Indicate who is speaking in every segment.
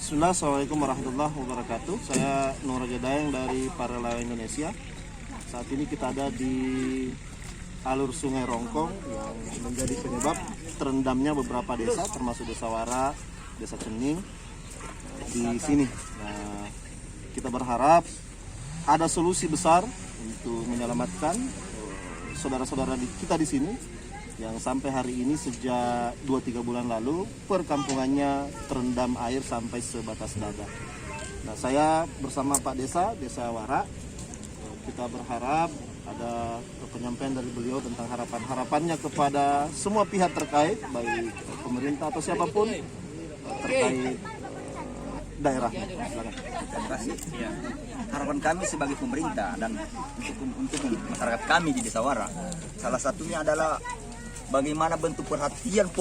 Speaker 1: Bismillah, Assalamualaikum warahmatullahi wabarakatuh. Saya Nur Raja Dayang dari para relawan Indonesia. Saat ini kita ada di alur Sungai Rongkong yang menjadi penyebab terendamnya beberapa desa, termasuk Desa Wara, Desa Cening di sini. Nah, kita berharap ada solusi besar untuk menyelamatkan saudara-saudara kita di sini yang sampai hari ini sejak 2-3 bulan lalu perkampungannya terendam air sampai sebatas dada. Nah, saya bersama Pak Desa Wara, kita berharap ada penyampaian dari beliau tentang harapannya kepada semua pihak terkait, baik pemerintah atau siapapun terkait daerahnya. Silakan.
Speaker 2: Terima kasih. Ya. Harapan kami sebagai pemerintah dan untuk masyarakat kami di Desa Wara, salah satunya adalah bagaimana bentuk perhatian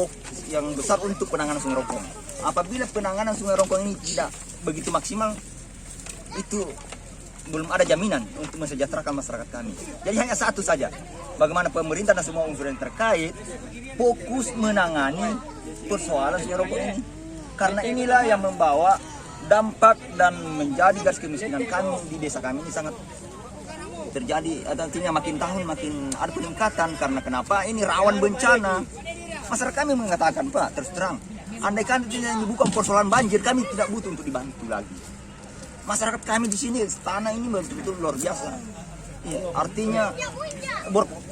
Speaker 2: yang besar untuk penanganan Sungai Rongkong. Apabila penanganan Sungai Rongkong ini tidak begitu maksimal, itu belum ada jaminan untuk mensejahterakan masyarakat kami. Jadi hanya satu saja, bagaimana pemerintah dan semua unsur yang terkait fokus menangani persoalan Sungai Rongkong ini. Karena inilah yang membawa dampak dan menjadi garis kemiskinan kami di desa kami ini sangat terjadi, artinya makin tahun makin ada peningkatan. Karena kenapa? Ini rawan bencana. Masyarakat kami mengatakan, Pak, terus terang, andaikan ini bukan persoalan banjir, kami tidak butuh untuk dibantu lagi. Masyarakat kami di sini, tanah ini betul-betul luar biasa. Ya, artinya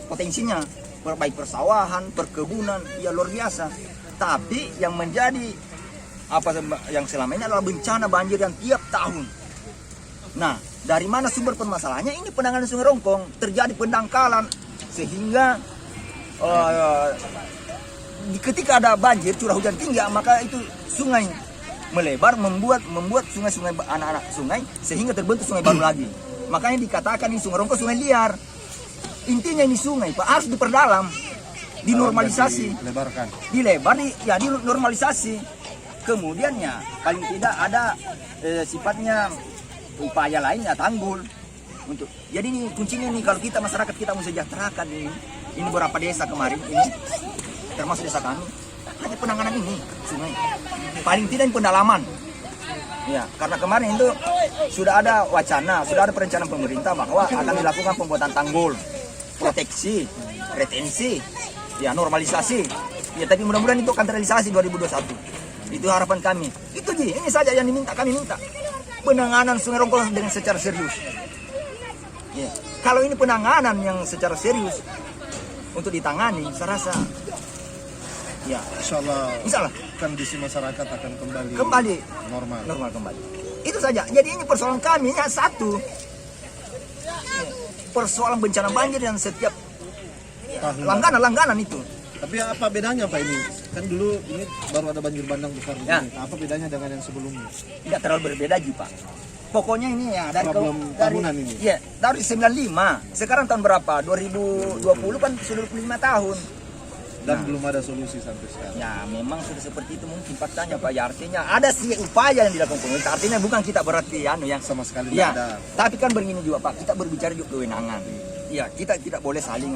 Speaker 2: potensinya baik persawahan, perkebunan, ya luar biasa. Tapi yang menjadi yang selama ini adalah bencana banjir yang tiap tahun. Nah, dari mana sumber permasalahannya? Ini penanganan Sungai Rongkong, terjadi pendangkalan sehingga ketika ada banjir, curah hujan tinggi, maka itu sungai melebar, membuat sungai-sungai, anak-anak sungai, sehingga terbentuk sungai baru lagi. Makanya dikatakan ini Sungai Rongkong sungai liar. Intinya ini sungai, Pak, harus diperdalam, dinormalisasi, dinormalisasi. Kemudian ya paling tidak ada sifatnya upaya lainnya, tanggul untuk. Jadi ini kuncinya nih, kalau kita masyarakat kita mensejahterakan ini beberapa desa kemarin ini, termasuk desa kami, hanya penanganan ini sungai, paling tidak ini pendalaman. Ya, karena kemarin itu sudah ada wacana, sudah ada perencanaan pemerintah bahwa akan dilakukan pembuatan tanggul, proteksi, retensi, ya normalisasi. Ya, tapi mudah-mudahan itu akan terrealisasi 2021. Itu harapan kami. Itu ini saja yang kami minta. Penanganan Sungai Rongkong dengan secara serius. Ya. Kalau ini penanganan yang secara serius untuk ditangani, saya rasa ya
Speaker 1: Insya Allah
Speaker 2: kondisi
Speaker 1: masyarakat akan
Speaker 2: kembali normal kembali. Itu saja. Jadi ini persoalan kami hanya satu. Ya. Persoalan bencana banjir yang setiap langganan itu.
Speaker 1: Tapi apa bedanya Pak ini? Kan dulu ini baru ada banjir bandang besar
Speaker 2: ya.
Speaker 1: Nah, apa bedanya dengan yang sebelumnya?
Speaker 2: Tidak terlalu berbeda juga, Pak. Pokoknya ini ya dari
Speaker 1: tahunan ini.
Speaker 2: Ya, dari 95. Sekarang tahun berapa? 2020 kan sudah 25 tahun.
Speaker 1: Dan belum ada solusi sampai sekarang.
Speaker 2: Ya, memang sudah seperti itu mungkin faktanya, Pak. Ya, artinya ada sih upaya yang dilakukan pemerintah. Artinya bukan kita berarti yang
Speaker 1: sama sekali
Speaker 2: ya,
Speaker 1: tidak ada.
Speaker 2: Tapi kan begini juga, Pak. Kita berbicara juga kewenangan. Ya, kita tidak boleh saling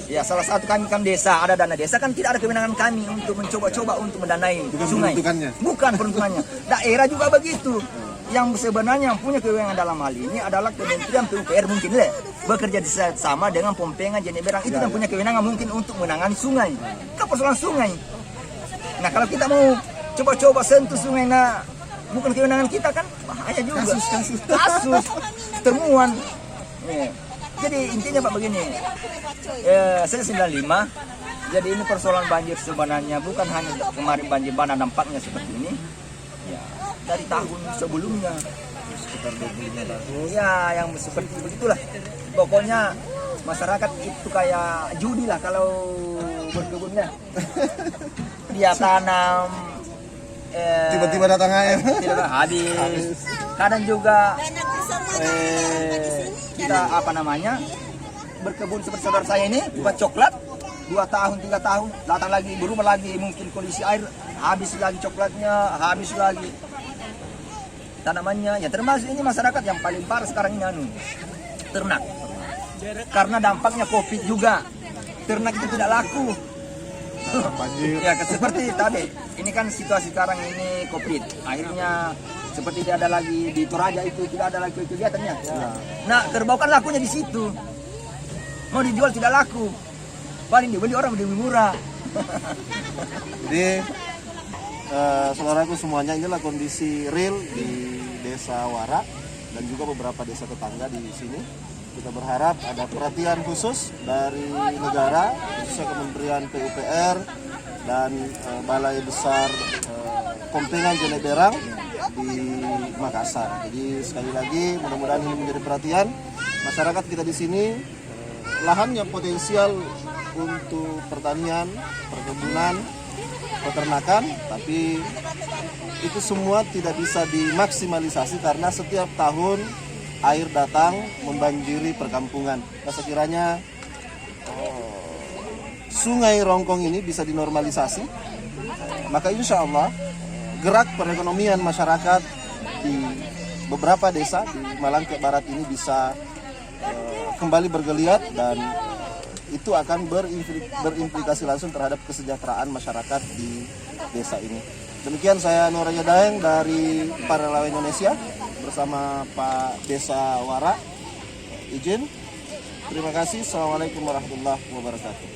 Speaker 2: Ya, salah satu kami kan desa, ada dana desa, kan tidak ada kewenangan kami untuk mencoba-coba untuk mendanai sungai. Bukan peruntukannya. Daerah juga begitu. Yang sebenarnya yang punya kewenangan dalam hal ini adalah Kementerian PUPR mungkin bekerja sama dengan Pompengan Jeneberang. Itu yang punya kewenangan mungkin untuk menangani sungai. Kan persoalan sungai. Nah, kalau kita mau coba-coba sentuh sungai, nah bukan kewenangan kita, kan bahaya juga. Kasus temuan. Ya. Jadi intinya Pak begini, saya 95, jadi ini persoalan banjir sebenarnya bukan hanya kemarin banjir bandang dampaknya seperti ini, ya dari tahun sebelumnya,
Speaker 1: sekitar 25 tahun.
Speaker 2: Ya, yang seperti begitulah. Pokoknya masyarakat itu kayak judi lah kalau berkebunnya. Dia tanam,
Speaker 1: tiba-tiba datang air,
Speaker 2: habis. Kadang juga kita berkebun seperti saudara saya ini buat coklat 2 tahun 3 tahun, datang lagi berubah lagi, mungkin kondisi air habis lagi, coklatnya habis lagi, tanamannya. Ya termasuk ini masyarakat yang paling parah sekarang ini ternak, karena dampaknya COVID juga ternak itu tidak laku.
Speaker 1: banjir.
Speaker 2: Ya seperti tadi, ini kan situasi sekarang ini COVID. Akhirnya seperti tidak ada lagi di Toraja itu, tidak ada lagi kegiatannya. Nah, kerbau kan lakunya di situ. Mau dijual tidak laku. Paling dibeli orang lebih murah.
Speaker 1: Jadi saudaraku semuanya, inilah kondisi real di Desa Wara dan juga beberapa desa tetangga di sini. Kita berharap ada perhatian khusus dari negara, khususnya Kementerian PUPR dan Balai Besar Kompengan Jeneberang di Makassar. Jadi sekali lagi mudah-mudahan ini menjadi perhatian masyarakat kita di sini. Lahan yang potensial untuk pertanian, perkebunan, peternakan, tapi itu semua tidak bisa dimaksimalisasi karena setiap tahun air datang membanjiri perkampungan. Nah, sekiranya Sungai Rongkong ini bisa dinormalisasi, maka insya Allah gerak perekonomian masyarakat di beberapa desa di Malangke Barat ini bisa kembali bergeliat dan itu akan berimplikasi langsung terhadap kesejahteraan masyarakat di desa ini. Demikian saya Nur Raja Daeng dari Para Relawan Indonesia bersama Pak Desa Wara. Izin. Terima kasih. Assalamualaikum warahmatullahi wabarakatuh.